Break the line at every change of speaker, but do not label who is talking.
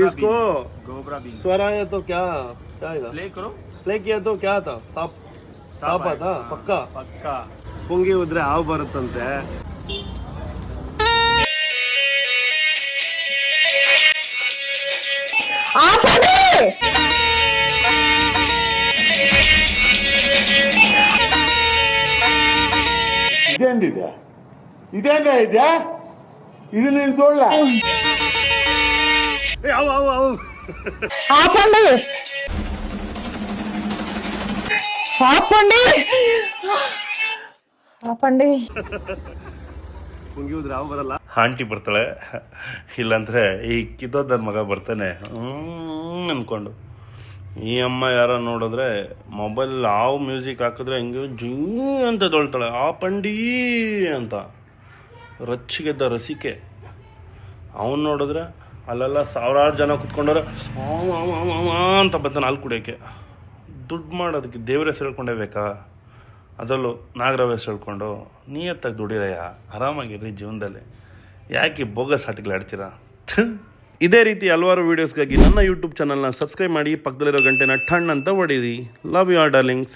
इसको
गोबरा बीन
स्वर आया तो क्या क्या आएगा?
प्ले करो
प्ले किया तो क्या था? ಸಾಪ ಆಯ್ತಾ? ಪಕ್ಕ ಪುಂಗಿ ಉದ್ರೆ ಹಾವು ಬರುತ್ತಂತೆ.
ಇದೇಂದಿದೆ ಇದೇಂದ ಇದೆ ಇದು ನೀನು ತೋಳ್ಳ
ಹಾವು ಹಾವು ಹಾವು
ಆಪಂಡಿ
ಪುಂಗಿ ಉದ್ರೆ ಹಾವು ಬರಲ್ಲ.
ಆಂಟಿ ಬರ್ತಾಳೆ, ಇಲ್ಲಾಂದರೆ ಈ ಕಿದ್ದೋದರ ಮಗ ಬರ್ತಾನೆ ಅಂದ್ಕೊಂಡು. ಈ ಅಮ್ಮ ಯಾರೋ ನೋಡಿದ್ರೆ ಮೊಬೈಲ್ ಹಾವು ಮ್ಯೂಸಿಕ್ ಹಾಕಿದ್ರೆ ಹಿಂಗೆ ಜೀ ಅಂತ ತೊಳ್ತಾಳೆ, ಆ ಪಂಡಿ ಅಂತ. ರಚ್ಚಿಗೆದ್ದ ರಸಿಕೆ. ಅವನು ನೋಡಿದ್ರೆ ಅಲ್ಲೆಲ್ಲ ಸಾವಿರಾರು ಜನ ಕುತ್ಕೊಂಡವ್ರೆ ಅಂತ ಬರ್ತಾನೆ ಹಾಲು ಕುಡಿಯೋಕ್ಕೆ. ದುಡ್ಡು ಮಾಡೋದಕ್ಕೆ ದೇವ್ರ ಹೆಸರು ಹೇಳ್ಕೊಂಡೇ ಬೇಕಾ? ಅದರಲ್ಲೂ ನಾಗರಾವ್ ಹೆಸರು ಹೇಳ್ಕೊಂಡು ನಿಯತ್ತಾಗಿ ದುಡಿರಯ್ಯ, ಆರಾಮಾಗಿರ್ರಿ ಜೀವನದಲ್ಲಿ. ಯಾಕೆ ಬೋಗಸ್ ಆಟಗಳಾಡ್ತೀರಾ? ಇದೇ ರೀತಿ ಹಲವಾರು ವೀಡಿಯೋಸ್ಗಾಗಿ ನನ್ನ ಯೂಟ್ಯೂಬ್ ಚಾನಲ್ನ ಸಬ್ಸ್ಕ್ರೈಬ್ ಮಾಡಿ, ಪಕ್ಕದಲ್ಲಿರೋ ಗಂಟೆನ ಠಣ್ ಅಂತ ಹೊಡೀರಿ. Love you are darlings.